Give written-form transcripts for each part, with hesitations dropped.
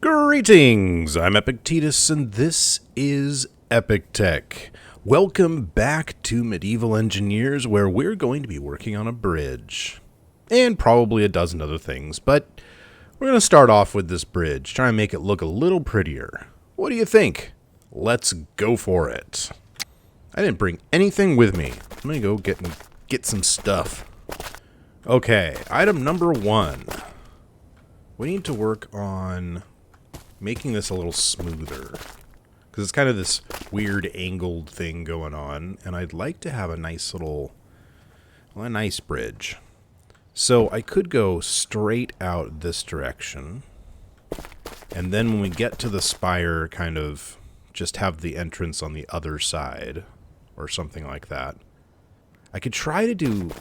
Greetings! I'm Epictetus, and this is Epic Tech. Welcome back to Medieval Engineers, where we're going to be working on a bridge. And probably a dozen other things, but we're going to start off with this bridge, try and make it look a little prettier. What do you think? Let's go for it. I didn't bring anything with me. I'm going to go get some stuff. Okay, item number 1. We need to work on making this a little smoother, because it's kind of this weird angled thing going on, and I'd like to have a nice little, a nice bridge. So I could go straight out this direction, and then when we get to the spire, kind of just have the entrance on the other side, or something like that. I could try to do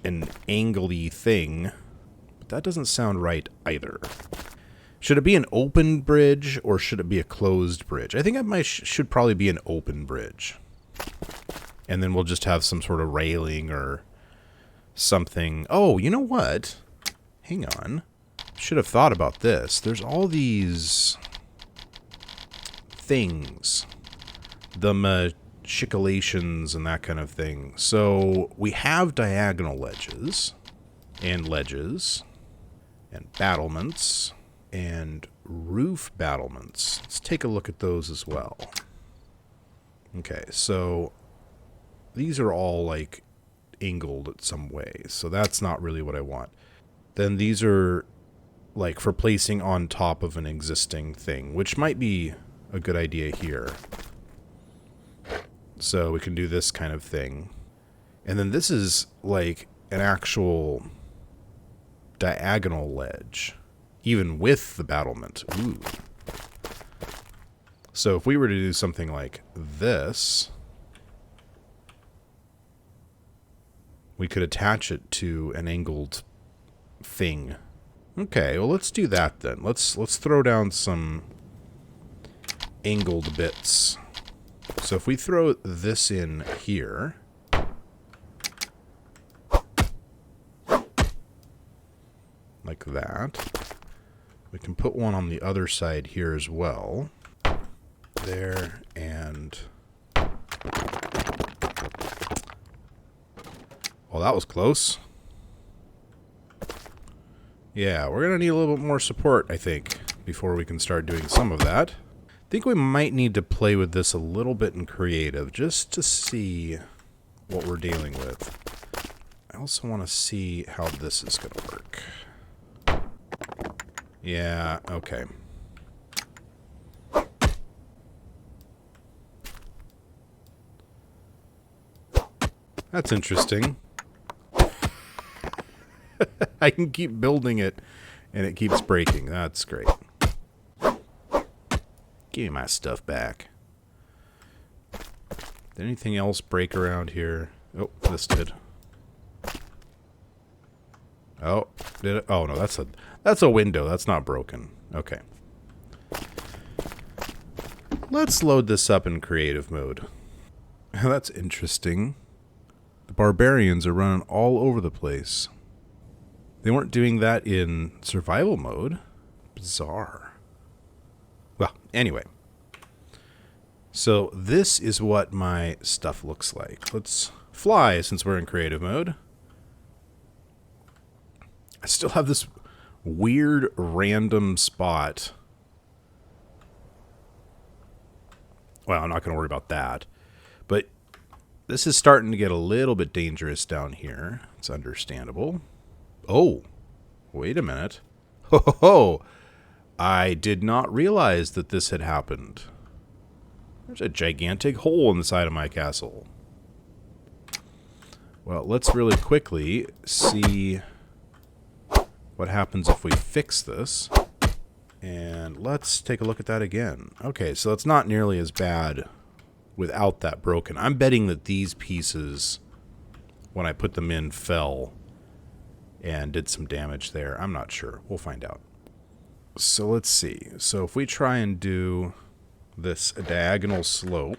an angledy thing, but that doesn't sound right either. Should it be an open bridge, or should it be a closed bridge? I think it should probably be an open bridge. And then we'll just have some sort of railing or something. Oh, you know what? Hang on. Should have thought about this. There's all these things. The machicolations and that kind of thing. So we have diagonal ledges and battlements and roof battlements. Let's take a look at those as well. Okay, so these are all like angled in some way, so that's not really what I want. Then these are like for placing on top of an existing thing, which might be a good idea here. So we can do this kind of thing. And then this is like an actual diagonal ledge, even with the battlement. Ooh. So if we were to do something like this, we could attach it to an angled thing. Okay, well let's do that then. Let's throw down some angled bits. So if we throw this in here, like that, we can put one on the other side here as well. There, and well, that was close. Yeah, we're gonna need a little bit more support, I think, before we can start doing some of that. I think we might need to play with this a little bit in creative, just to see what we're dealing with. I also want to see how this is going to work. Yeah, okay. That's interesting. I can keep building it, and it keeps breaking. That's great. Give me my stuff back. Did anything else break around here? Oh, this did. Oh, did it? Oh no, that's a window. That's not broken. Okay. Let's load this up in creative mode. That's interesting. The barbarians are running all over the place. They weren't doing that in survival mode. Bizarre. Well, anyway. So this is what my stuff looks like. Let's fly since we're in creative mode. I still have this weird random spot. Well, I'm not going to worry about that. But this is starting to get a little bit dangerous down here. It's understandable. Oh, wait a minute. Ho ho ho! I did not realize that this had happened. There's a gigantic hole in the side of my castle. Well, let's really quickly see what happens if we fix this. And let's take a look at that again. Okay, so it's not nearly as bad without that broken. I'm betting that these pieces, when I put them in, fell and did some damage there. I'm not sure. We'll find out. So let's see. So if we try and do this diagonal slope,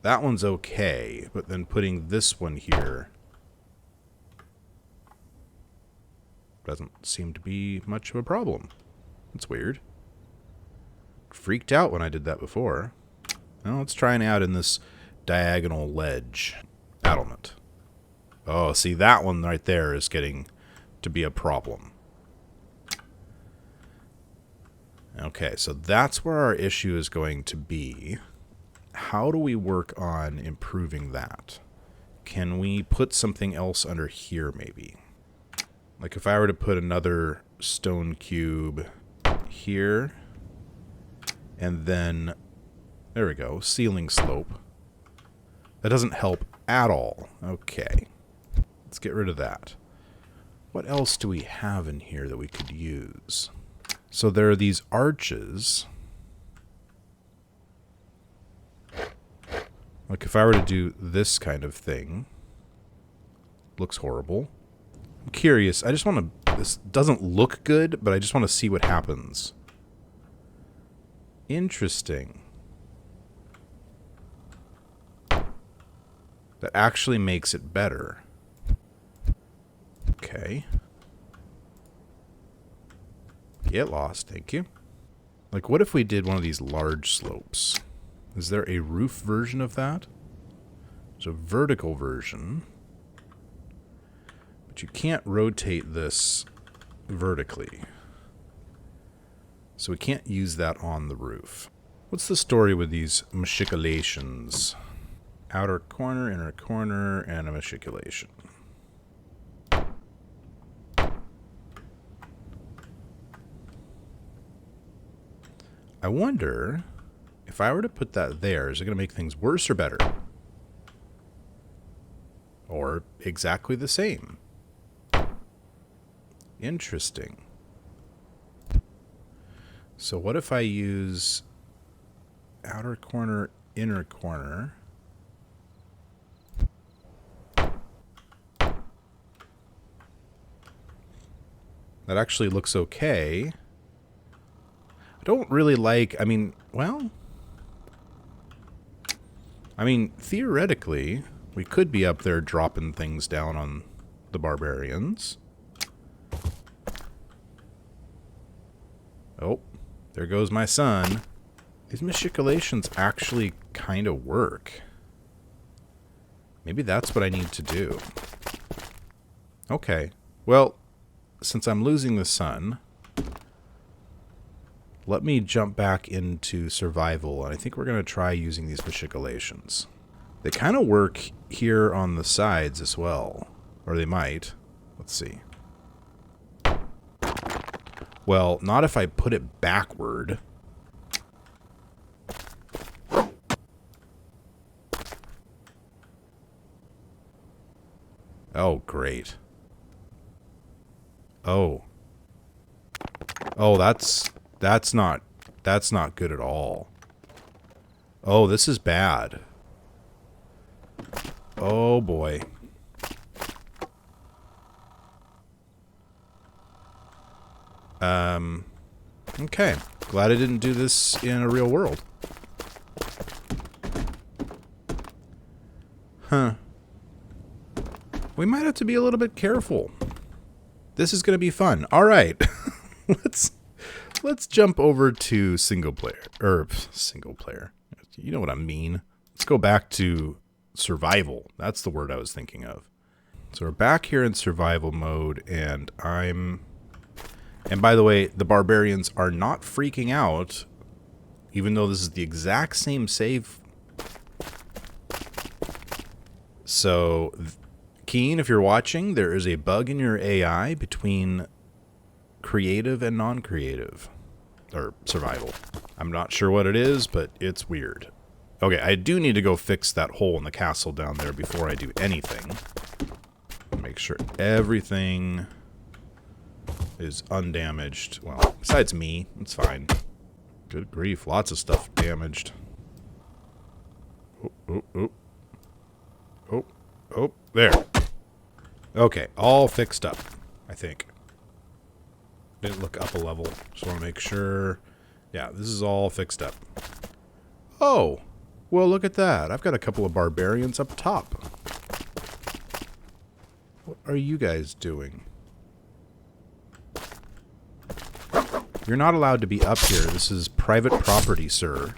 that one's okay, but then putting this one here doesn't seem to be much of a problem. That's weird. Freaked out when I did that before. Well, let's try it out in this diagonal ledge battlement. Oh, see, that one right there is getting to be a problem. Okay, so that's where our issue is going to be. How do we work on improving that? Can we put something else under here, maybe? Like if I were to put another stone cube here, and then, there we go, ceiling slope. That doesn't help at all. Okay, let's get rid of that. What else do we have in here that we could use? So there are these arches. Like if I were to do this kind of thing, looks horrible. I'm curious. I just want to, this doesn't look good, but I just want to see what happens. Interesting. That actually makes it better. Okay. Get lost, thank you. Like, what if we did one of these large slopes? Is there a roof version of that? There's a vertical version. But you can't rotate this vertically. So we can't use that on the roof. What's the story with these machicolations? Outer corner, inner corner, and a machicolation. I wonder if I were to put that there, is it going to make things worse or better? Or exactly the same? Interesting. So what if I use outer corner, inner corner? That actually looks okay. I don't really like, I mean, well, theoretically, we could be up there dropping things down on the barbarians. Oh, there goes my son. These machicolations actually kind of work. Maybe that's what I need to do. Okay, well, since I'm losing the sun, let me jump back into survival, and I think we're going to try using these machicolations. They kind of work here on the sides as well. Or they might. Let's see. Well, not if I put it backward. Oh, great. Oh. Oh, that's not good at all. Oh, this is bad. Oh boy. Okay. Glad I didn't do this in a real world. Huh. We might have to be a little bit careful. This is going to be fun. All right. Let's jump over to single player. You know what I mean. Let's go back to survival. That's the word I was thinking of. So we're back here in survival mode, and by the way, the barbarians are not freaking out, even though this is the exact same save. So, Keen, if you're watching, there is a bug in your AI between creative and non-creative, or survival. I'm not sure what it is, but it's weird. Okay, I do need to go fix that hole in the castle down there before I do anything. Make sure everything is undamaged. Well, besides me, it's fine. Good grief, lots of stuff damaged. Oh, there. Okay, all fixed up, I think. Didn't look up a level, just want to make sure. Yeah, this is all fixed up. Oh, well, look at that. I've got a couple of barbarians up top. What are you guys doing? You're not allowed to be up here. This is private property, sir.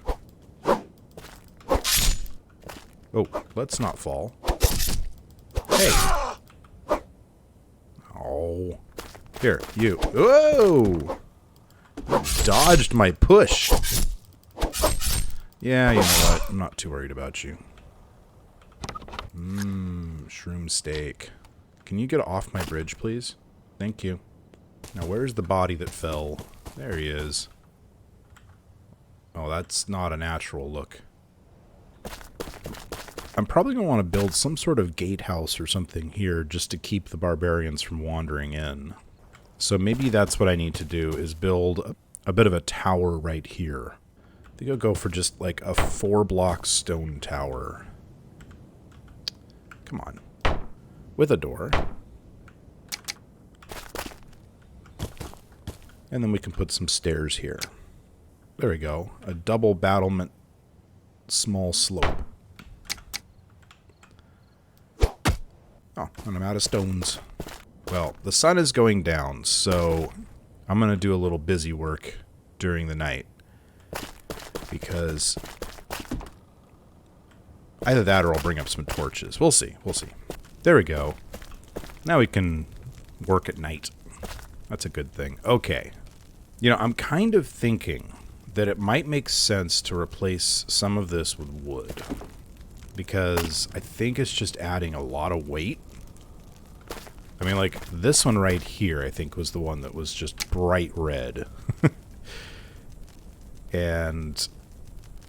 Oh, let's not fall. Hey. Oh. Here, you. Whoa! Dodged my push. Yeah, you know what? I'm not too worried about you. Shroom steak. Can you get off my bridge, please? Thank you. Now, where's the body that fell? There he is. Oh, that's not a natural look. I'm probably going to want to build some sort of gatehouse or something here just to keep the barbarians from wandering in. So maybe that's what I need to do, is build a bit of a tower right here. I think I'll go for just like a 4-block stone tower. Come on. With a door. And then we can put some stairs here. There we go. A double battlement small slope. Oh, and I'm out of stones. Well, the sun is going down, so I'm going to do a little busy work during the night. Because either that or I'll bring up some torches. We'll see. We'll see. There we go. Now we can work at night. That's a good thing. Okay. You know, I'm kind of thinking that it might make sense to replace some of this with wood. Because I think it's just adding a lot of weight. I mean, like, this one right here, I think, was the one that was just bright red. And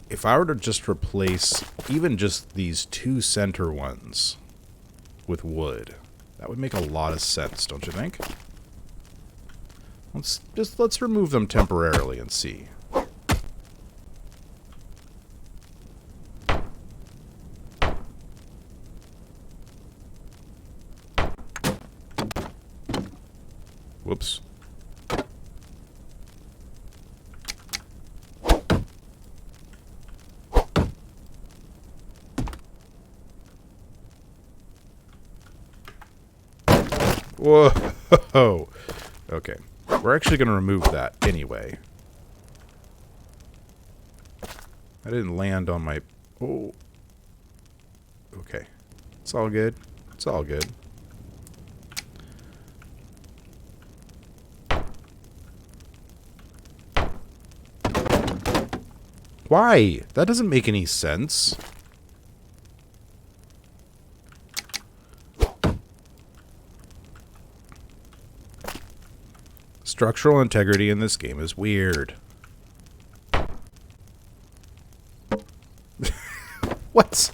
if I were to just replace even just these 2 center ones with wood, that would make a lot of sense, don't you think? Let's remove them temporarily and see. Whoops. Whoa. Okay. We're actually going to remove that anyway. I didn't land on my... Oh. Okay. It's all good. It's all good. Why? That doesn't make any sense. Structural integrity in this game is weird. What?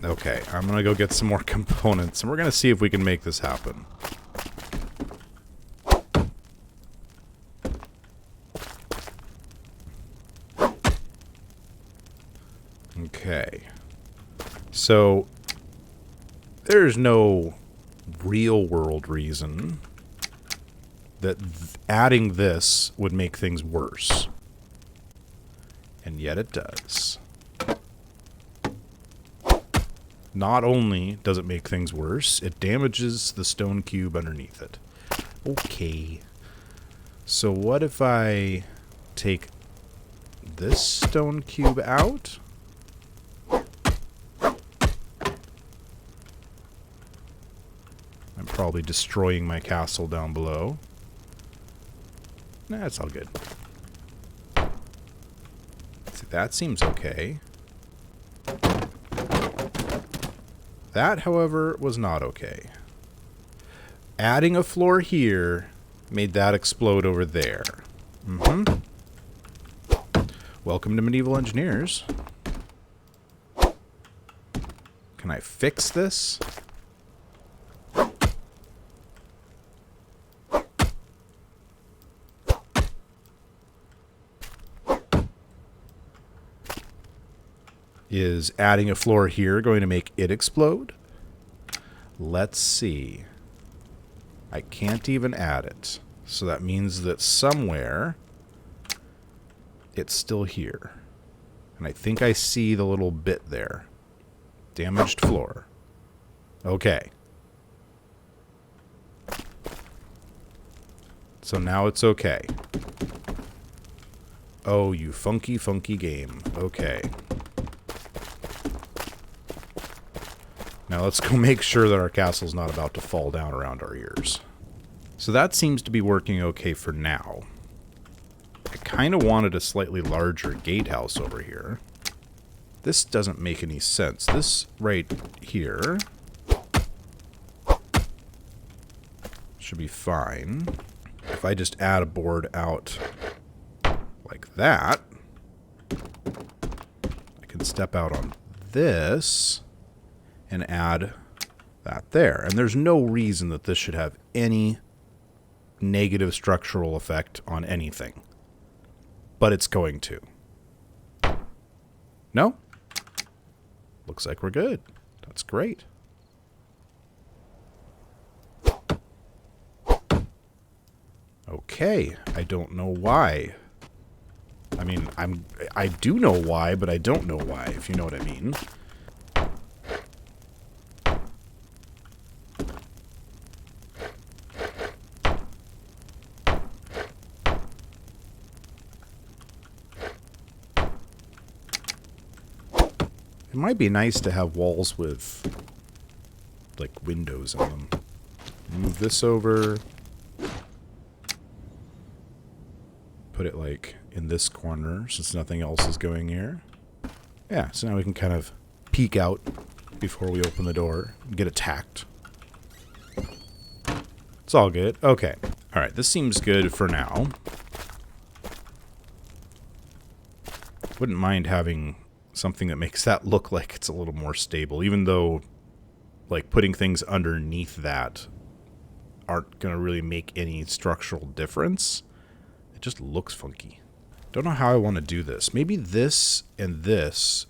Okay, I'm gonna go get some more components, and we're gonna see if we can make this happen. Okay. So, there's no real-world reason that adding this would make things worse. And yet it does. Not only does it make things worse, it damages the stone cube underneath it. Okay. So what if I take this stone cube out? I'm probably destroying my castle down below. Nah, it's all good. See, that seems okay. That, however, was not okay. Adding a floor here made that explode over there. Welcome to Medieval Engineers. Can I fix this? Is adding a floor here going to make it explode? Let's see. I can't even add it. So that means that somewhere it's still here. And I think I see the little bit there. Damaged floor. Okay. So now it's okay. Oh, you funky, funky game. Okay. Now let's go make sure that our castle's not about to fall down around our ears. So that seems to be working okay for now. I kind of wanted a slightly larger gatehouse over here. This doesn't make any sense. This right here should be fine. If I just add a board out like that, I can step out on this and add that there. And there's no reason that this should have any negative structural effect on anything. But it's going to. No? Looks like we're good. That's great. Okay, I don't know why. I mean, I do know why, but I don't know why, if you know what I mean. It might be nice to have walls with, like, windows in them. Move this over. Put it, like, in this corner, since nothing else is going here. Yeah, so now we can kind of peek out before we open the door and get attacked. It's all good. Okay. Alright, this seems good for now. Wouldn't mind having something that makes that look like it's a little more stable, even though, like, putting things underneath that aren't going to really make any structural difference. It just looks funky. Don't know how I want to do this. Maybe this and this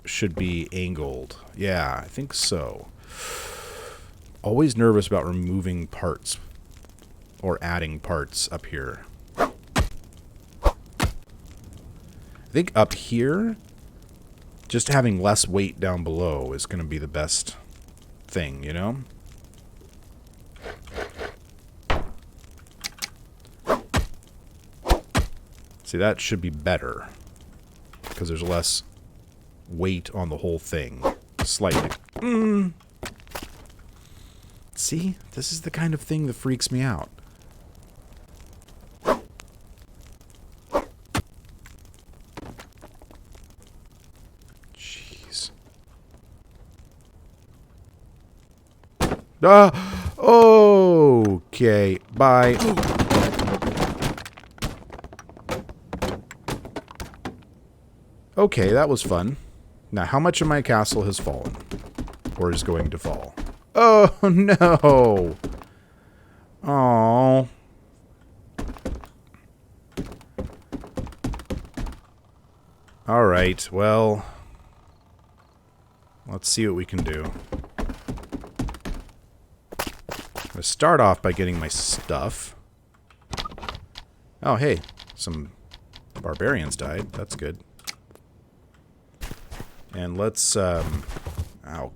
should be angled. Yeah, I think so. Always nervous about removing parts or adding parts up here. I think up here, just having less weight down below is going to be the best thing, you know? See, that should be better, because there's less weight on the whole thing. Slightly. See? This is the kind of thing that freaks me out. Jeez. Ah! Okay. Bye. Okay, that was fun. Now, how much of my castle has fallen? Or is going to fall? Oh, no! Oh. Alright, well... let's see what we can do. I'm gonna start off by getting my stuff. Oh, hey. Some barbarians died. That's good. And let's, oh,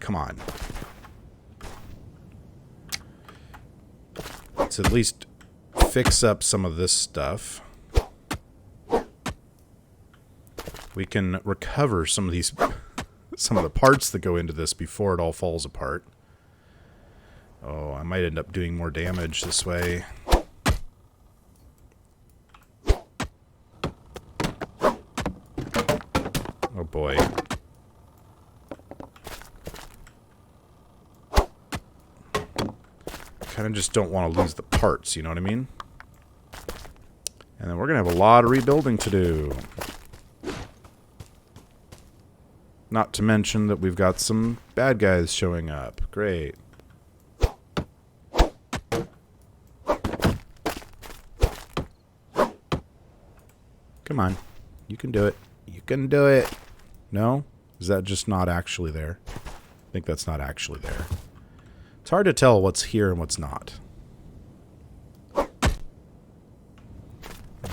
come on. Let's at least fix up some of this stuff. We can recover some of these, some of the parts that go into this before it all falls apart. Oh, I might end up doing more damage this way. Oh boy. Kind of just don't want to lose the parts, you know what I mean? And then we're going to have a lot of rebuilding to do. Not to mention that we've got some bad guys showing up. Great. Come on. You can do it. You can do it. No? Is that just not actually there? I think that's not actually there. It's hard to tell what's here and what's not. The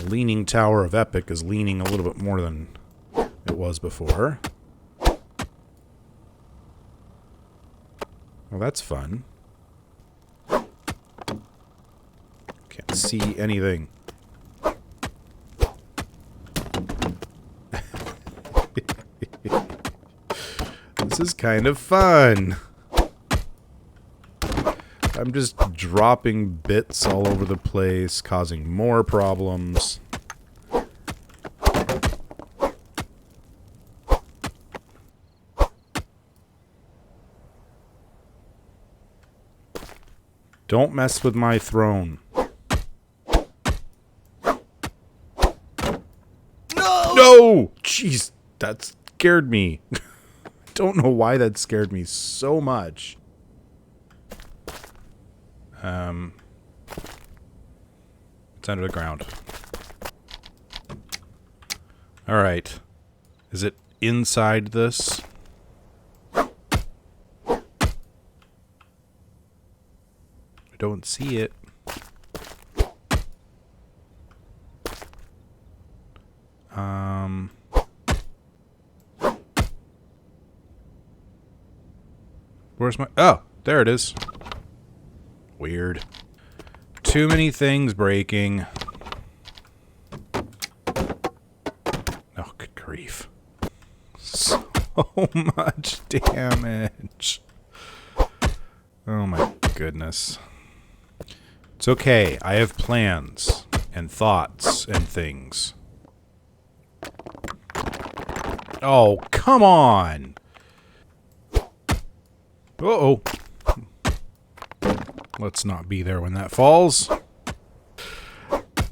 Leaning Tower of Epik is leaning a little bit more than it was before. Well, that's fun. Can't see anything. This is kind of fun. I'm just dropping bits all over the place, causing more problems. Don't mess with my throne. No! Jeez, that scared me. I don't know why that scared me so much. It's under the ground. Alright. Is it inside this? I don't see it. Where's my... Oh, there it is. Weird. Too many things breaking. Oh, good grief. So much damage. Oh my goodness. It's okay. I have plans and thoughts and things. Oh, come on. Uh-oh. Let's not be there when that falls.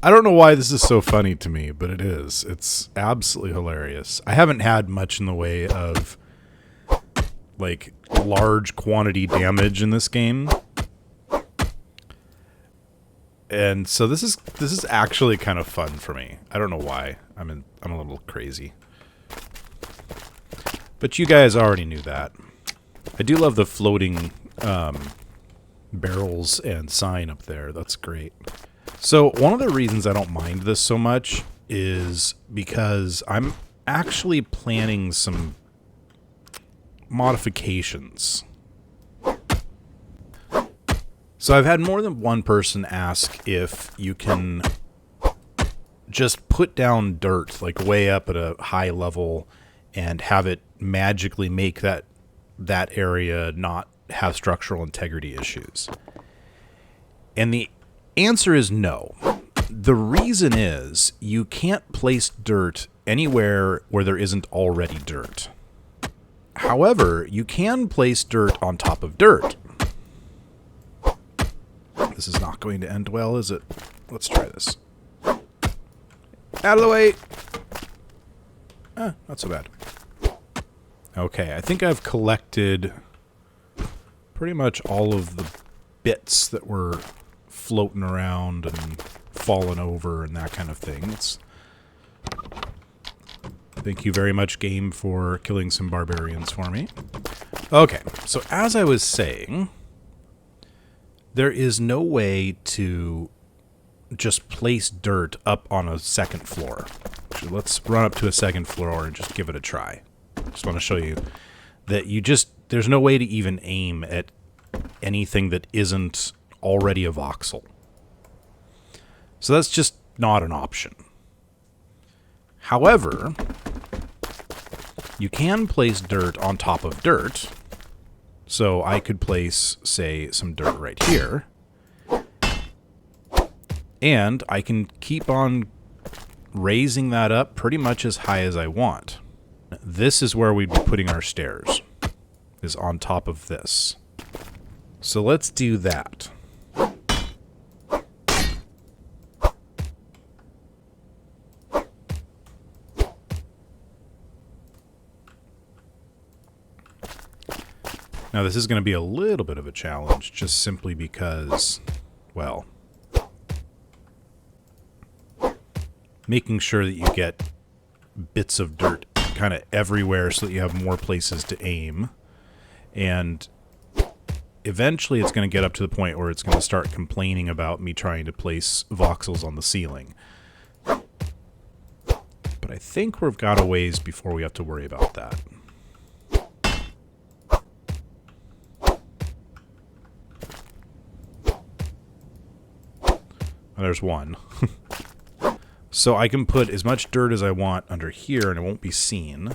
I don't know why this is so funny to me, but it is. It's absolutely hilarious. I haven't had much in the way of, like, large quantity damage in this game. And so this is actually kind of fun for me. I don't know why. I'm a little crazy. But you guys already knew that. I do love the floating barrels and sign up there. That's great. So one of the reasons I don't mind this so much is because I'm actually planning some modifications. So I've had more than one person ask if you can just put down dirt like way up at a high level and have it magically make that area not have structural integrity issues. And the answer is no. The reason is you can't place dirt anywhere where there isn't already dirt. However, you can place dirt on top of dirt. This is not going to end well, is it? Let's try this. Out of the way! Not so bad. Okay, I think I've collected pretty much all of the bits that were floating around and falling over and that kind of thing. Thank you very much, game, for killing some barbarians for me. Okay, so as I was saying, there is no way to just place dirt up on a second floor. Actually, let's run up to a second floor and just give it a try. Just want to show you that there's no way to even aim at anything that isn't already a voxel. So that's just not an option. However, you can place dirt on top of dirt. So I could place, say, some dirt right here. And I can keep on raising that up pretty much as high as I want. This is where we'd be putting our stairs, is on top of this. So let's do that. Now this is going to be a little bit of a challenge, just simply because, well, making sure that you get bits of dirt kind of everywhere so that you have more places to aim. And eventually it's going to get up to the point where it's going to start complaining about me trying to place voxels on the ceiling. But I think we've got a ways before we have to worry about that. And there's one. So I can put as much dirt as I want under here and it won't be seen.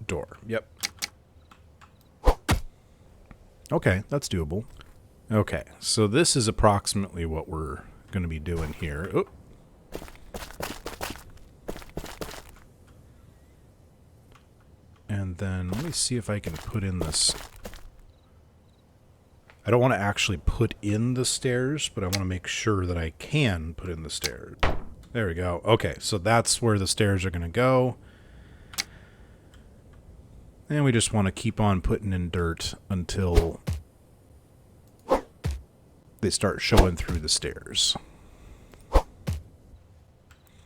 Door. Yep. Okay, that's doable. Okay, so this is approximately what we're going to be doing here. Oop. And then let me see if I can put in this. I don't want to actually put in the stairs, but I want to make sure that I can put in the stairs. There we go. Okay, so that's where the stairs are going to go. And we just want to keep on putting in dirt until they start showing through the stairs.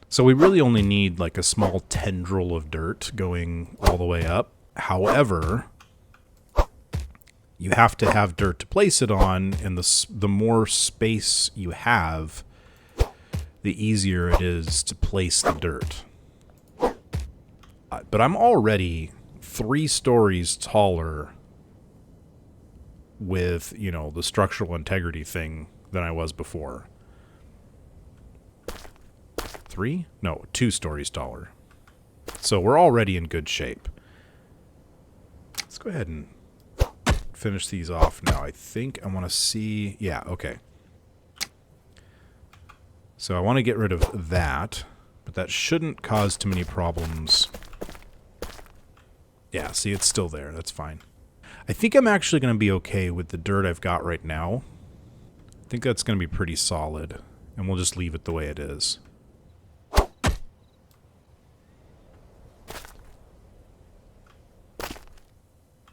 So we really only need like a small tendril of dirt going all the way up. However, you have to have dirt to place it on, and the more space you have, the easier it is to place the dirt. But I'm already 3 stories taller with, you know, the structural integrity thing than I was before. 3? No, 2 stories taller. So we're already in good shape. Let's go ahead and finish these off now. I think I want to see... Yeah, okay. So I want to get rid of that, but that shouldn't cause too many problems. Yeah, see, it's still there. That's fine. I think I'm actually going to be okay with the dirt I've got right now. I think that's going to be pretty solid, and we'll just leave it the way it is.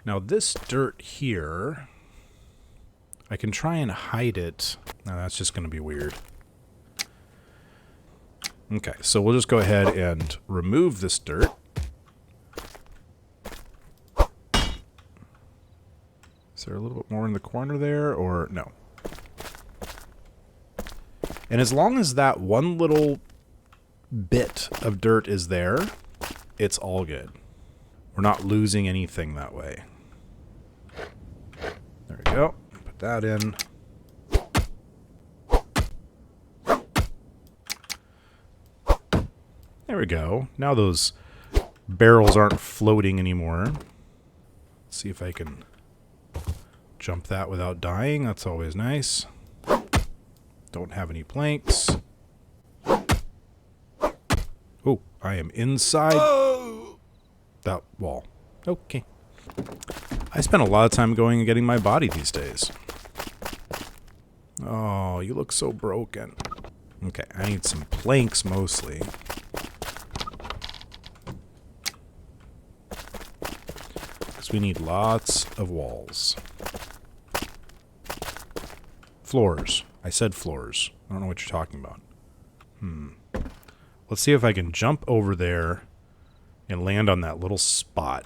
Now this dirt here, I can try and hide it. No, that's just going to be weird. Okay, so we'll just go ahead and remove this dirt. Is there a little bit more in the corner there, or no? And as long as that one little bit of dirt is there, it's all good. We're not losing anything that way. There we go. Put that in. There we go. Now those barrels aren't floating anymore. Let's see if I can jump that without dying. That's always nice. Don't have any planks. Oh, I am inside that wall. Okay. I spend a lot of time going and getting my body these days. Oh, you look so broken. Okay, I need some planks mostly. Because we need lots of walls. Floors. I said floors. I don't know what you're talking about. Let's see if I can jump over there and land on that little spot.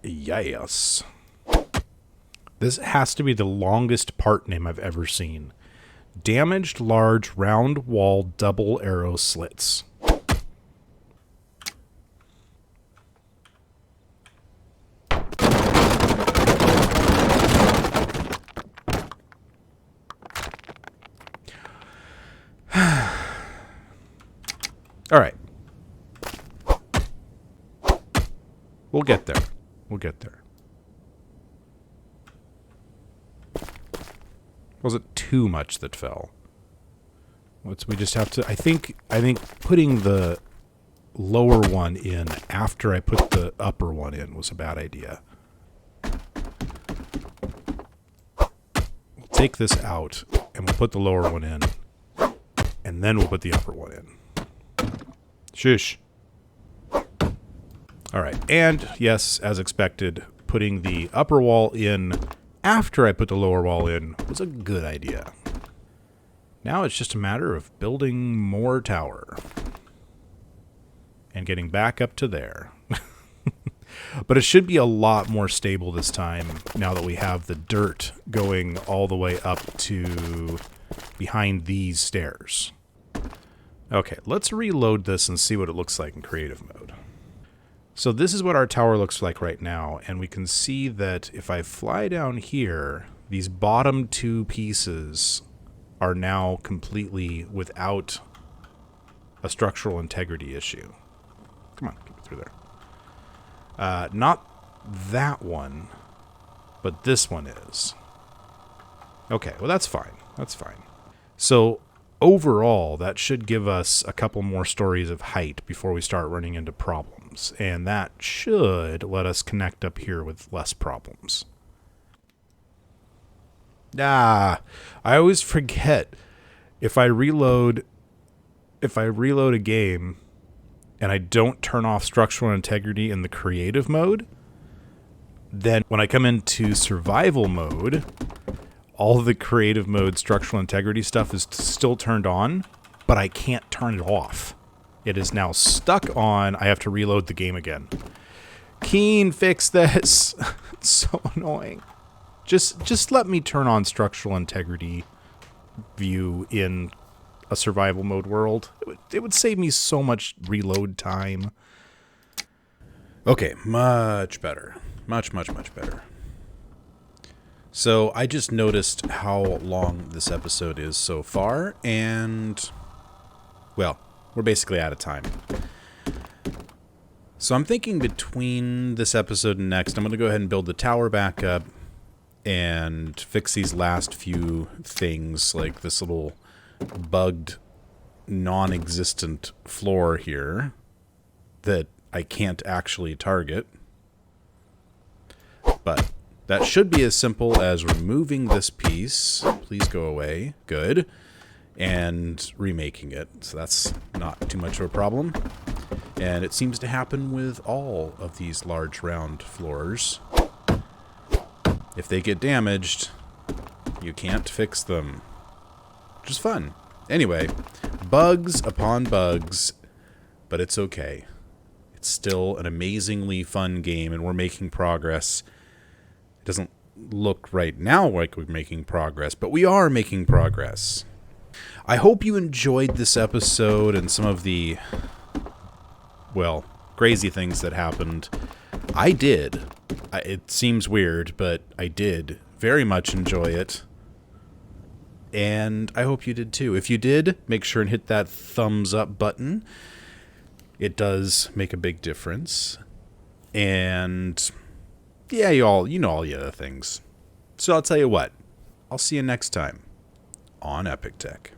Yes. This has to be the longest part name I've ever seen. Damaged large round wall double arrow slits. All right. We'll get there. We'll get there. Wasn't too much that fell. We just have to... I think putting the lower one in after I put the upper one in was a bad idea. We'll take this out, and we'll put the lower one in, and then we'll put the upper one in. Shush. All right, and yes, as expected, putting the upper wall in after I put the lower wall in was a good idea. Now it's just a matter of building more tower and getting back up to there. But it should be a lot more stable this time now that we have the dirt going all the way up to behind these stairs. Okay, let's reload this and see what it looks like in creative mode. So this is what our tower looks like right now, and we can see that if I fly down here, These bottom two pieces are now completely without a structural integrity issue. Come on, get me through there. Not that one, but this one is. Okay, well that's fine. That's fine. So overall, that should give us a couple more stories of height before we start running into problems. And that should let us connect up here with less problems. I always forget if I reload a game and I don't turn off structural integrity in the creative mode, then when I come into survival mode, all the creative mode structural integrity stuff is still turned on, but I can't turn it off. It is now stuck on. I have to reload the game again. Keen, fix this. It's so annoying. Just let me turn on structural integrity view in a survival mode world. It would save me so much reload time. Okay, much better. Much better. So I just noticed how long this episode is so far, and, well, we're basically out of time. So I'm thinking between this episode and next, I'm going to go ahead and build the tower back up and fix these last few things, like this little bugged, non-existent floor here that I can't actually target. But that should be as simple as removing this piece. Please go away. Good. And remaking it. So that's not too much of a problem. And it seems to happen with all of these large round floors. If they get damaged, you can't fix them. Which is fun. Anyway, bugs upon bugs, but it's okay. It's still an amazingly fun game, and we're making progress. It doesn't look right now like we're making progress, but we are making progress. I hope you enjoyed this episode and some of the, well, crazy things that happened. I did. It seems weird, but I did very much enjoy it. And I hope you did too. If you did, make sure and hit that thumbs up button. It does make a big difference. And yeah, you know all the other things. So I'll tell you what. I'll see you next time on Epik Tech.